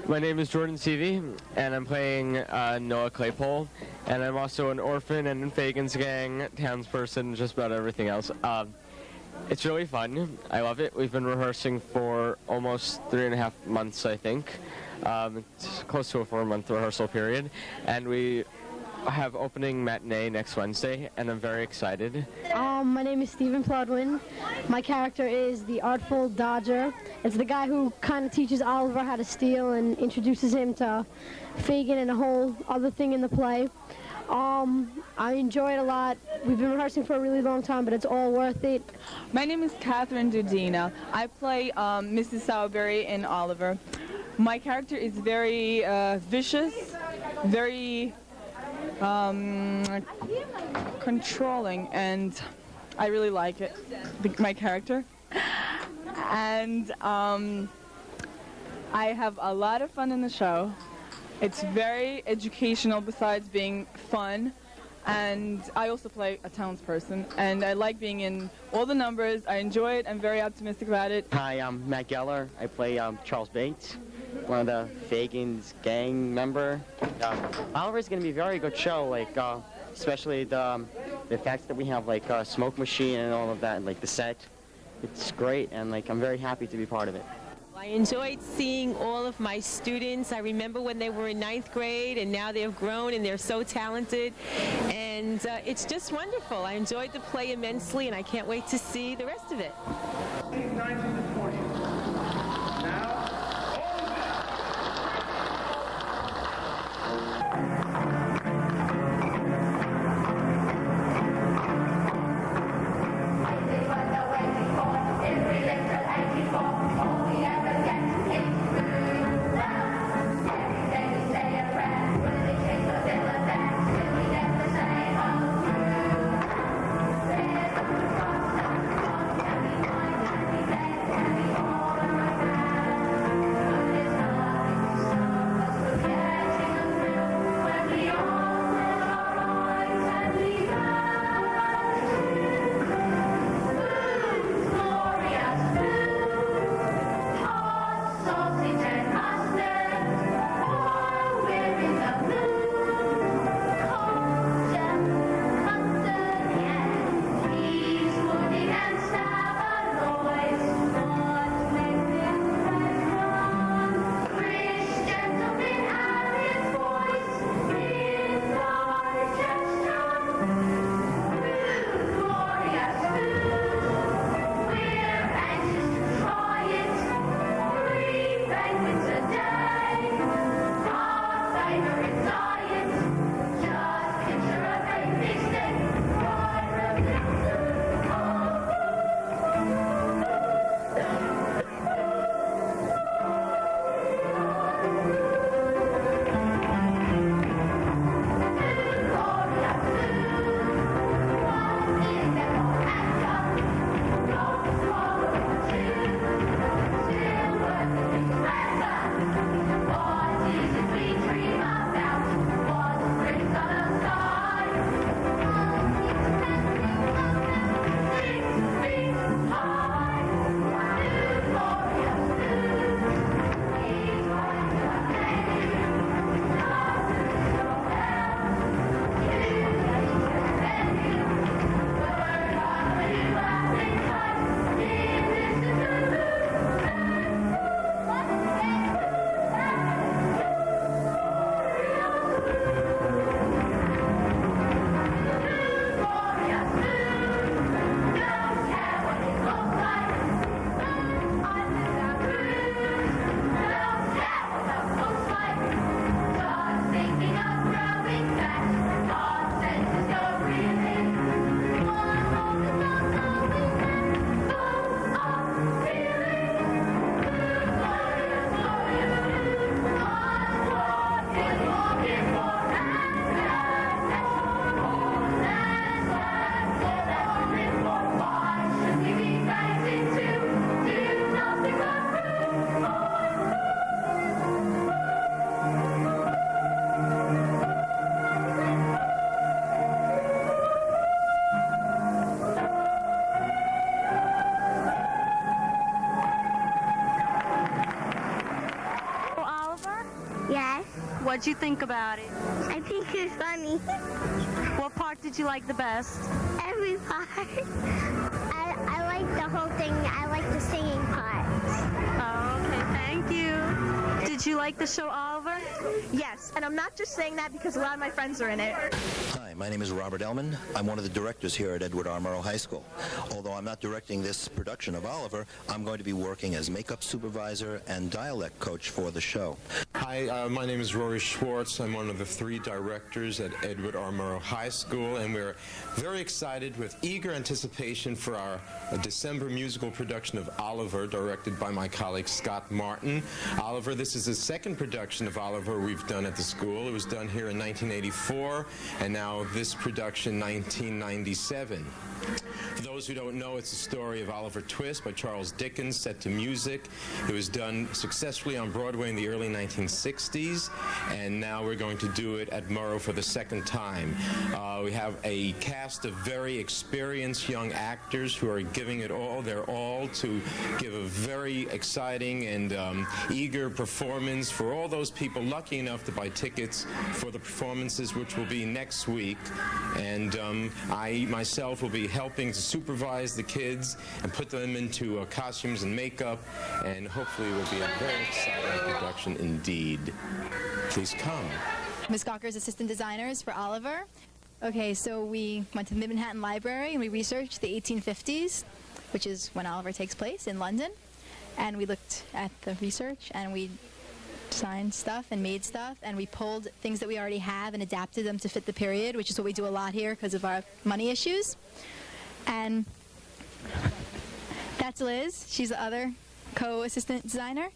My name is Jordan Seavey, and I'm playing Noah Claypole, and I'm also an orphan and in Fagan's gang, townsperson, just about everything else. It's really fun. I love it. We've been rehearsing for almost 3.5 months, I think. It's close to a 4-month rehearsal period, and we have opening matinee next Wednesday, and I'm very excited. My name is Stephen Plodwin. My character is the Artful Dodger. It's the guy who kind of teaches Oliver how to steal and introduces him to Fagin and a whole other thing in the play. I enjoy it a lot. We've been rehearsing for a really long time, but it's all worth it. My name is Catherine Dudina. I play Mrs. Sowerberry in Oliver. My character is very vicious, very controlling, and I really like it, my character. And I have a lot of fun in the show. It's very educational besides being fun, and I also play a townsperson, and I like being in all the numbers. I enjoy it. I'm very optimistic about it. Hi, I'm Matt Geller. I play Charles Bates, one of the Fagan's gang member. Oliver's going to be a very good show, like especially the fact that we have like a smoke machine and all of that, and like the set. It's great, and like I'm very happy to be part of it. I enjoyed seeing all of my students. I remember when they were in 9th grade, and now they've grown and they're so talented, and it's just wonderful. I enjoyed the play immensely, and I can't wait to see the rest of it. 1920. Now, Yes. What'd you think about it? I think it's funny. What part did you like the best? Every part. I like the whole thing. I like the singing part. Oh, okay. Thank you. Did you like the show, Oliver? Yes, and I'm not just saying that because a lot of my friends are in it. Hi, my name is Robert Ellman. I'm one of the directors here at Edward R. Murrow High School. Although I'm not directing this production of Oliver, I'm going to be working as makeup supervisor and dialect coach for the show. Hi, my name is Rory Schwartz. I'm one of the 3 directors at Edward R. Murrow High School, and we're very excited with eager anticipation for our December musical production of Oliver, directed by my colleague Scott Martin. Oliver, this is the second production of Oliver we've done at the school. It was done here in 1984, and now this production 1997. For those who don't know, it's the story of Oliver Twist by Charles Dickens, set to music. It was done successfully on Broadway in the early 1960s, and now we're going to do it at Murrow for the second time. We have a cast of very experienced young actors who are giving it all, their all, to give a very exciting and eager performance for all those people lucky enough to buy tickets for the performances, which will be next week. And I myself will be helping to supervise the kids and put them into costumes and makeup, and hopefully it will be a very exciting production indeed. Please come. Ms. Gawker's assistant designers for Oliver. Okay, so we went to the Mid-Manhattan Library and we researched the 1850s, which is when Oliver takes place in London, and we looked at the research and we designed stuff and made stuff, and we pulled things that we already have and adapted them to fit the period, which is what we do a lot here because of our money issues. And that's Liz. She's the other co-assistant designer.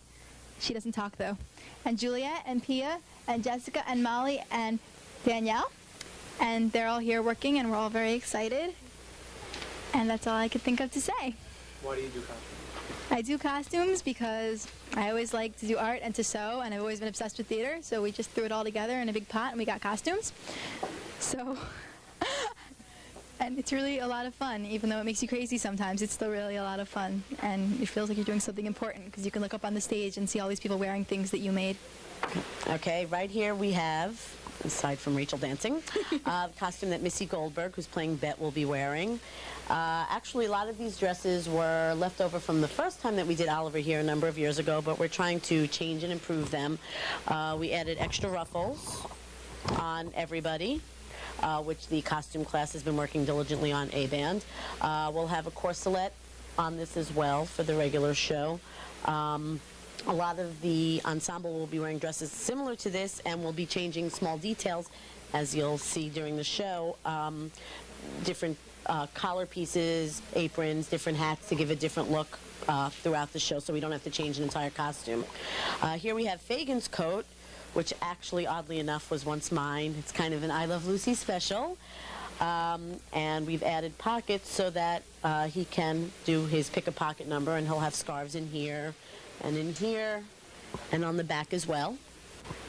She doesn't talk though. And Juliet and Pia and Jessica and Molly and Danielle. And they're all here working, and we're all very excited. And that's all I could think of to say. Why do you do costumes? I do costumes because I always like to do art and to sew, and I've always been obsessed with theater, so we just threw it all together in a big pot and we got costumes. So, and it's really a lot of fun. Even though it makes you crazy sometimes, it's still really a lot of fun, and it feels like you're doing something important because you can look up on the stage and see all these people wearing things that you made. Okay, right here we have, aside from Rachel dancing, the costume that Missy Goldberg, who's playing Bet, will be wearing. Actually, a lot of these dresses were left over from the first time that we did Oliver here a number of years ago, but we're trying to change and improve them. We added extra ruffles on everybody, which the costume class has been working diligently on A-Band. We'll have a corselet on this as well for the regular show. A lot of the ensemble will be wearing dresses similar to this, and we'll be changing small details, as you'll see during the show. Different collar pieces, aprons, different hats to give a different look throughout the show, so we don't have to change an entire costume. Here we have Fagin's coat, which actually, oddly enough, was once mine. It's kind of an I Love Lucy special. And we've added pockets so that he can do his pick-a-pocket number, and he'll have scarves in here, and in here, and on the back as well.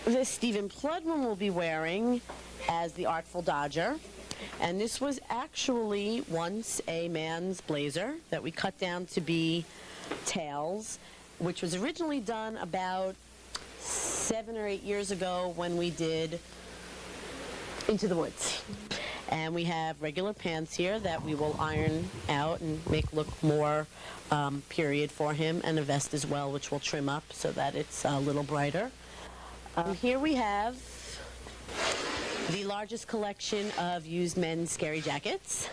This Stephen Pludman will be wearing as the Artful Dodger. And this was actually once a man's blazer that we cut down to be tails, which was originally done about 7 or 8 years ago when we did Into the Woods. And we have regular pants here that we will iron out and make look more period for him, and a vest as well, which we'll trim up so that it's a little brighter. Here we have the largest collection of used men's scary jackets.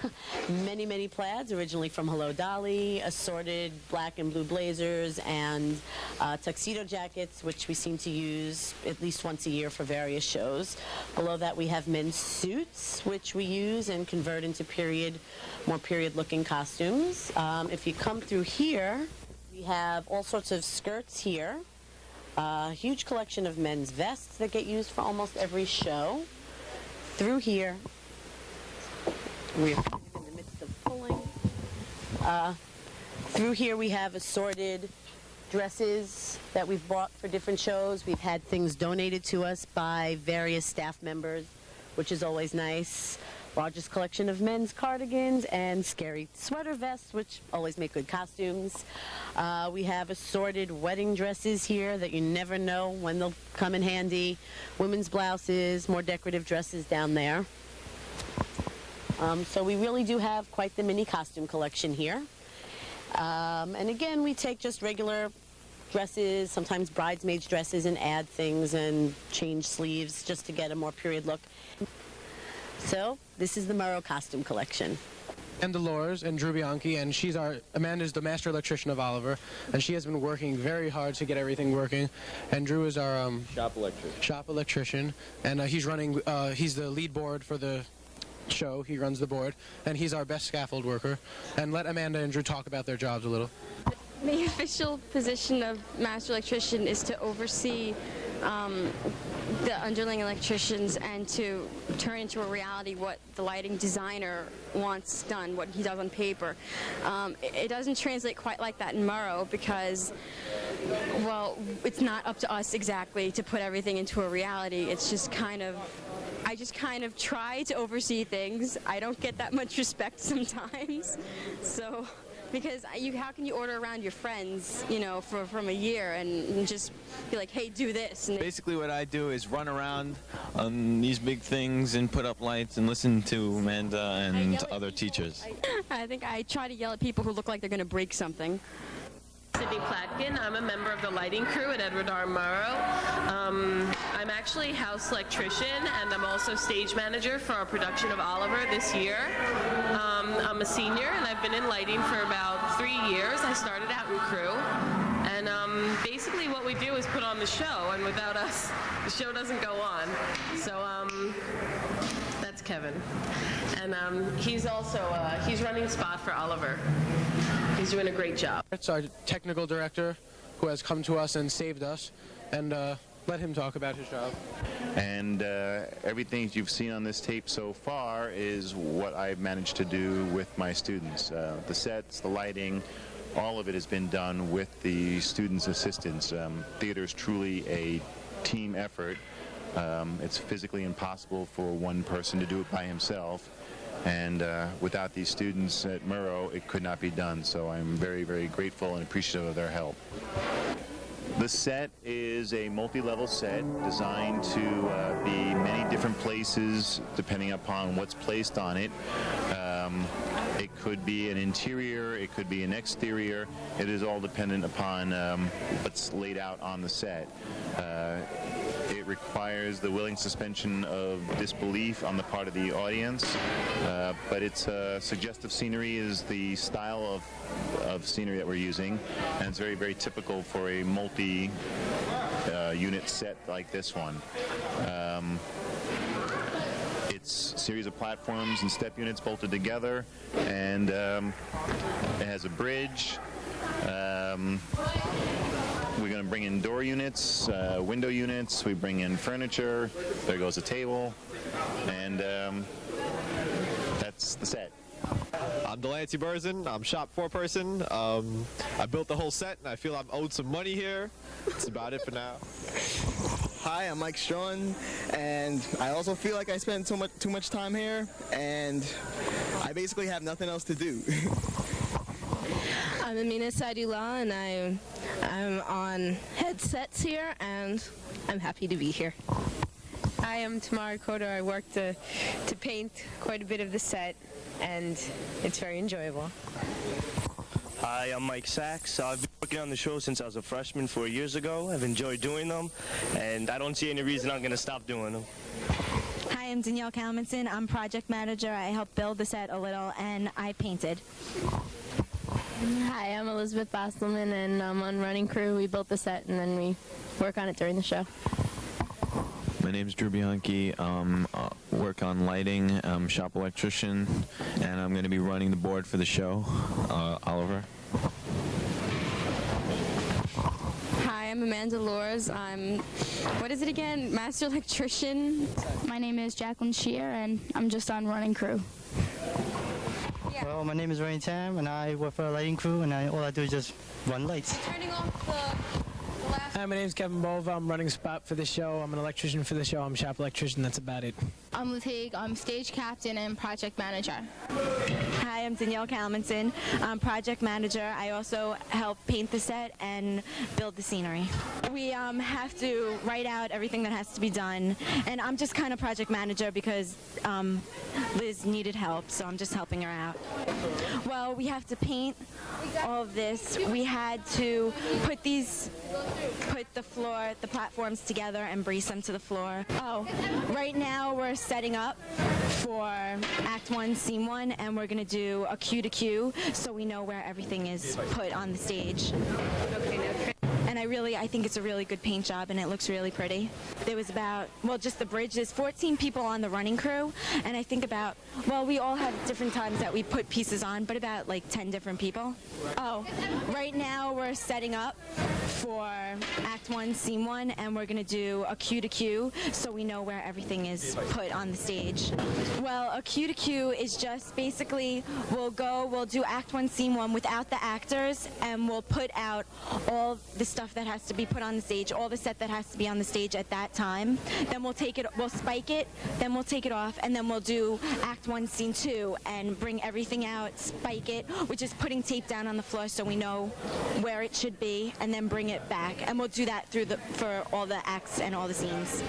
Many, many plaids, originally from Hello Dolly, assorted black and blue blazers, and tuxedo jackets, which we seem to use at least once a year for various shows. Below that we have men's suits, which we use and convert into more period-looking costumes. If you come through here, we have all sorts of skirts here. A huge collection of men's vests that get used for almost every show. Through here, we're in the midst of pulling. Through here we have assorted dresses that we've bought for different shows. We've had things donated to us by various staff members, which is always nice. largest collection of men's cardigans and scary sweater vests, which always make good costumes. We have assorted wedding dresses here that you never know when they'll come in handy. Women's blouses, more decorative dresses down there. So we really do have quite the mini costume collection here. And again, we take just regular dresses, sometimes bridesmaids dresses, and add things and change sleeves just to get a more period look. So this is the Murrow costume collection. And Dolores and Drew Bianchi, and Amanda's the master electrician of Oliver, and she has been working very hard to get everything working. And Drew is our shop electrician, and he's the lead board for the show. He runs the board, and he's our best scaffold worker. And let Amanda and Drew talk about their jobs a little. The official position of master electrician is to oversee the underling electricians and to turn into a reality what the lighting designer wants done, what he does on paper. It doesn't translate quite like that in Murrow because, well, it's not up to us exactly to put everything into a reality. It's just I just kind of try to oversee things. I don't get that much respect sometimes. So, because how can you order around your friends, from a year and just be like, hey, do this? And basically what I do is run around on these big things and put up lights and listen to Amanda and other teachers. I think I try to yell at people who look like they're going to break something. Sydney Platkin. I'm a member of the lighting crew at Edward R. Murrow. I'm actually house electrician, and I'm also stage manager for our production of Oliver this year. I'm a senior, and I've been in lighting for about 3 years. I started out in crew, and basically what we do is put on the show, and without us, the show doesn't go on. So that's Kevin, and he's running spot for Oliver. He's doing a great job. It's our technical director who has come to us and saved us, and let him talk about his job. And everything you've seen on this tape so far is what I've managed to do with my students. The sets, the lighting, all of it has been done with the students' assistance. Theater is truly a team effort. It's physically impossible for one person to do it by himself. And without these students at Murrow, it could not be done. So I'm very, very grateful and appreciative of their help. The set is a multi-level set designed to be many different places depending upon what's placed on it. It could be an interior, it could be an exterior. It is all dependent upon what's laid out on the set. It requires the willing suspension of disbelief on the part of the audience, but it's suggestive scenery is the style of scenery that we're using, and it's very, very typical for a multi-unit set like this one. It's a series of platforms and step units bolted together, and it has a bridge. We're going to bring in door units, window units, we bring in furniture, there goes a table, and that's the set. I'm Delancey Burzin, I'm shop foreperson. I built the whole set and I feel I'm owed some money here. That's about it for now. Hi, I'm Mike Strawn, and I also feel like I spend too much time here, and I basically have nothing else to do. I'm Amina Saidullah, and I'm on headsets here, and I'm happy to be here. Hi, I'm Tamara Koto. I work to paint quite a bit of the set, and it's very enjoyable. Hi, I'm Mike Sachs. I've been working on the show since I was a freshman 4 years ago. I've enjoyed doing them, and I don't see any reason I'm going to stop doing them. Hi, I'm Danielle Kalmanson. I'm project manager. I helped build the set a little, and I painted. Hi, I'm Elizabeth Bostelman, and I'm on running crew. We built the set, and then we work on it during the show. My name's Drew Bianchi. Work on lighting. I'm shop electrician, and I'm going to be running the board for the show. Oliver. Hi, I'm Amanda Lours. I'm, what is it again? Master electrician. My name is Jacqueline Shear, and I'm just on running crew. Well, my name is Rainy Tam, and I work for a lighting crew, and all I do is just run lights. Turning off the last Hi, my name's Kevin Bova. I'm running spot for the show. I'm an electrician for the show. I'm shop electrician. That's about it. I'm Liz Haig. I'm stage captain and project manager. Hi, I'm Danielle Kalmanson. I'm project manager. I also help paint the set and build the scenery. We have to write out everything that has to be done, and I'm just kind of project manager because Liz needed help, so I'm just helping her out. Well, we have to paint all of this. We had to put the floor, the platforms together and brace them to the floor. Oh, right now we're setting up for Act 1, Scene 1, and we're going to do a cue to cue so we know where everything is put on the stage. And I think it's a really good paint job, and it looks really pretty. There was just the bridge, there's 14 people on the running crew, and I think we all have different times that we put pieces on, but about like 10 different people. Oh, right now we're setting up for Act 1, Scene 1, and we're going to do a cue to cue so we know where everything is put on the stage. Well, a cue to cue is just basically we'll do Act 1, Scene 1 without the actors, and we'll put out all the stuff that has to be put on the stage, all the set that has to be on the stage at that time. Then we'll spike it, then we'll take it off, and then we'll do Act 1, Scene 2 and bring everything out, spike it, which is putting tape down on the floor so we know where it should be, and then bring it back. And we'll do that for all the acts and all the scenes.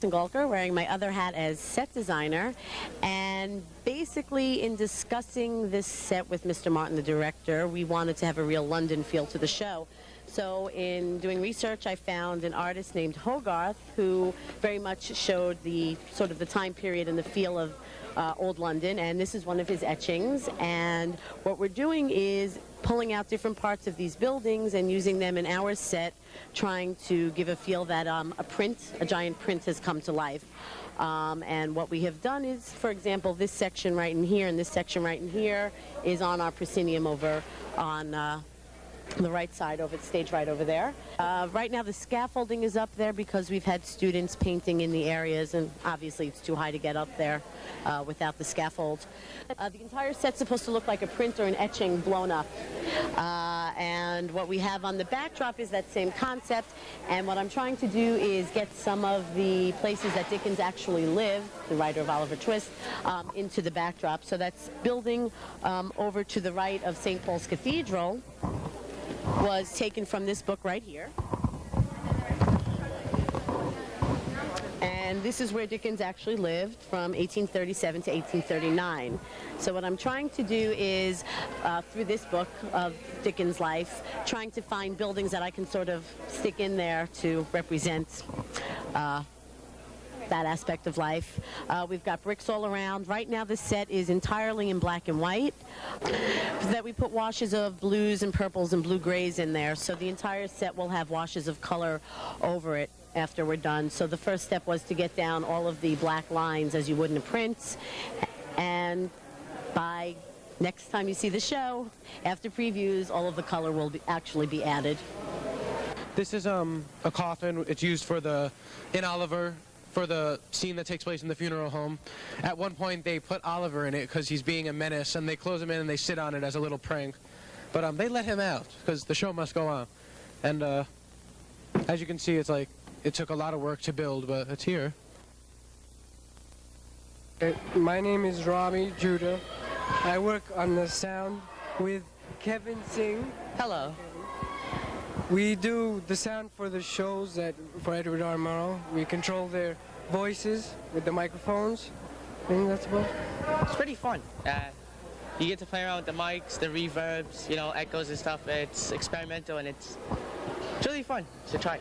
Golker, wearing my other hat as set designer, and basically in discussing this set with Mr. Martin, the director, we wanted to have a real London feel to the show. So in doing research, I found an artist named Hogarth who very much showed the sort of the time period and the feel of old London, and this is one of his etchings. And what we're doing is pulling out different parts of these buildings and using them in our set, trying to give a feel that a giant print has come to life. And what we have done is, for example, this section right in here and this section right in here is on our proscenium over on the right side over the stage right over there. Right now the scaffolding is up there because we've had students painting in the areas, and obviously it's too high to get up there without the scaffold. The entire set's supposed to look like a print or an etching blown up. And what we have on the backdrop is that same concept, and what I'm trying to do is get some of the places that Dickens actually lived, the writer of Oliver Twist, into the backdrop. So that's building over to the right of St. Paul's Cathedral was taken from this book right here. And this is where Dickens actually lived from 1837 to 1839. So what I'm trying to do is, through this book of Dickens' life, trying to find buildings that I can sort of stick in there to represent that aspect of life. We've got bricks all around. Right now the set is entirely in black and white. That we put washes of blues and purples and blue grays in there. So the entire set will have washes of color over it after we're done. So the first step was to get down all of the black lines as you would in a print. And by next time you see the show, after previews, all of the color will actually be added. This is a coffin. It's used in Oliver, for the scene that takes place in the funeral home. At one point, they put Oliver in it because he's being a menace, and they close him in and they sit on it as a little prank. But they let him out because the show must go on. And as you can see, it's like it took a lot of work to build, but it's here. My name is Rami Judah. I work on the sound with Kevin Singh. Hello. We do the sound for the shows for Edward R. Murrow. We control their voices with the microphones. I think that's about it. It's pretty fun. You get to play around with the mics, the reverbs, echoes and stuff. It's experimental and it's really fun to try.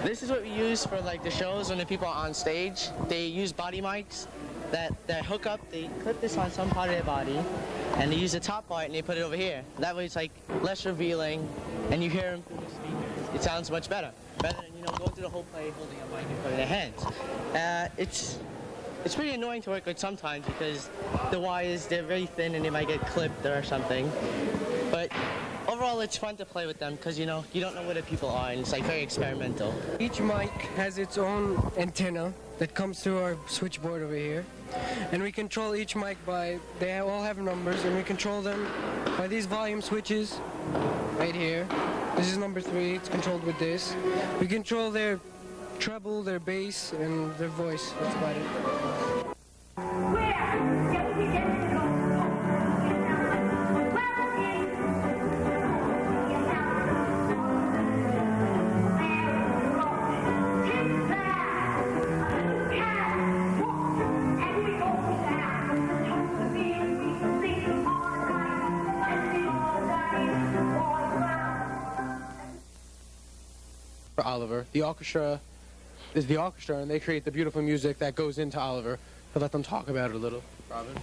This is what we use for the shows when the people are on stage. They use body mics that hook up. They clip this on some part of their body, and they use the top part and they put it over here. That way it's less revealing, and you hear them through the speakers. It sounds much better than going through the whole play holding a mic and putting it in their hands. It's pretty annoying to work with sometimes because the wires, they're very thin and they might get clipped or something. But overall, it's fun to play with them because, you know, you don't know where the people are, and it's like very experimental. Each mic has its own antenna that comes through our switchboard over here. And we control each mic by, they all have numbers, and we control them by these volume switches right here. This is number 3, it's controlled with this. We control their treble, their bass, and their voice. That's about it. For Oliver, the orchestra is the orchestra, and they create the beautiful music that goes into Oliver. So let them talk about it a little. Robin?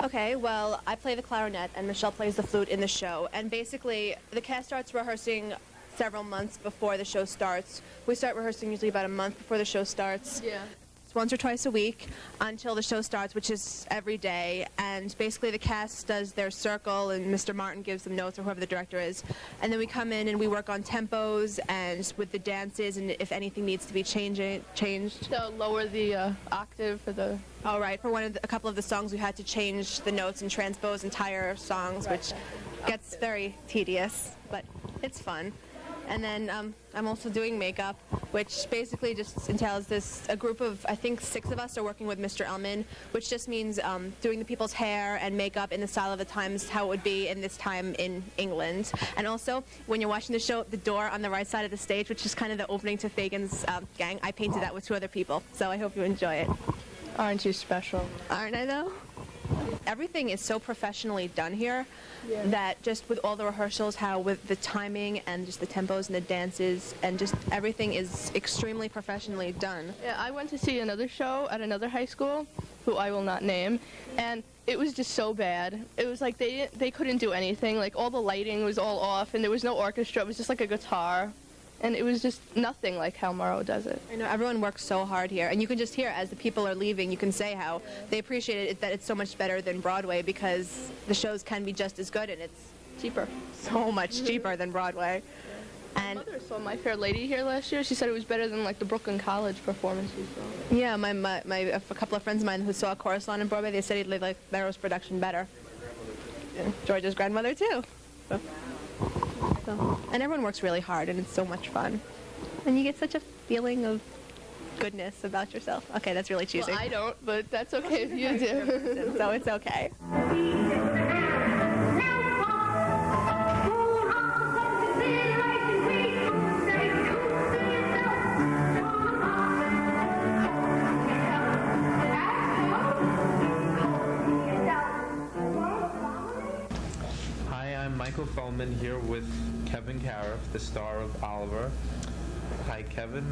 Okay, well, I play the clarinet, and Michelle plays the flute in the show. And basically, the cast starts rehearsing several months before the show starts. We start rehearsing usually about a month before the show starts. Yeah. It's once or twice a week until the show starts, which is every day. And basically, the cast does their circle, and Mr. Martin gives them notes, or whoever the director is. And then we come in and we work on tempos and with the dances, and if anything needs to be changed. So lower the octave for the... All right, for a couple of the songs, we had to change the notes and transpose entire songs, which gets very tedious, but it's fun. And then I'm also doing makeup, which basically just entails a group of, I think 6 of us are working with Mr. Ellman, which just means doing the people's hair and makeup in the style of the times, how it would be in this time in England. And also, when you're watching the show, the door on the right side of the stage, which is kind of the opening to Fagin's gang, I painted that with 2 other people, so I hope you enjoy it. Aren't you special? Aren't I, though? Everything is so professionally done here that just with all the rehearsals, how with the timing and just the tempos and the dances and just everything is extremely professionally done. Yeah, I went to see another show at another high school, who I will not name, and it was just so bad. It was like they couldn't do anything. Like all the lighting was all off, and there was no orchestra. It was just like a guitar. And it was just nothing like how Murrow does it. I know, everyone works so hard here. And you can just hear, as the people are leaving, you can say how they appreciate it, that it's so much better than Broadway because the shows can be just as good and it's cheaper. So much cheaper than Broadway. And my mother saw My Fair Lady here last year. She said it was better than like the Brooklyn College performance we saw. Yeah, a couple of friends of mine who saw Chorus Line in Broadway, they said they liked Murrow's production better. And George's grandmother too. And everyone works really hard, and it's so much fun. And you get such a feeling of goodness about yourself. Okay, that's really cheesy. Well, I don't, but that's okay if you do. So it's okay. Michael Feldman here with Kevin Cariff, the star of Oliver. Hi, Kevin.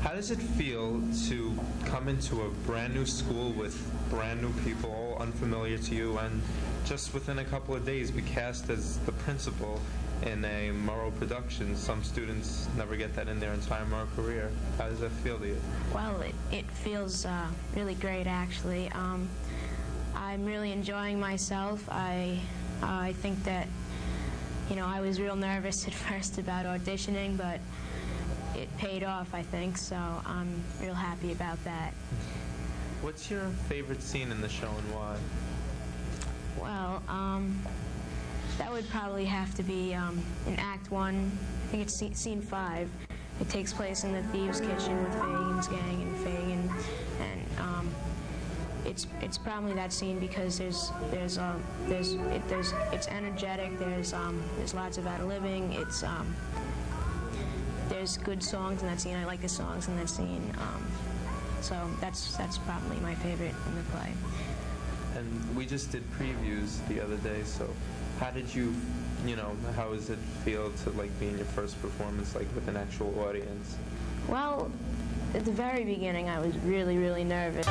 How does it feel to come into a brand new school with brand new people, all unfamiliar to you, and just within a couple of days be cast as the principal in a Murrow production? Some students never get that in their entire Murrow career. How does that feel to you? Well, it feels really great, actually. I'm really enjoying myself. I think that, you know, I was real nervous at first about auditioning, but it paid off, I think, so I'm real happy about that. What's your favorite scene in the show and why? Well, that would probably have to be in Act 1. I think it's scene 5. It takes place in the thieves' kitchen with Fagin's gang and Fagin, and it's probably that scene because it's energetic. There's lots of ad-libbing. There's good songs in that scene. I like the songs in that scene. So that's probably my favorite in the play. And we just did previews the other day. So how did how does it feel to like be in your first performance like with an actual audience? Well, at the very beginning, I was really, really nervous.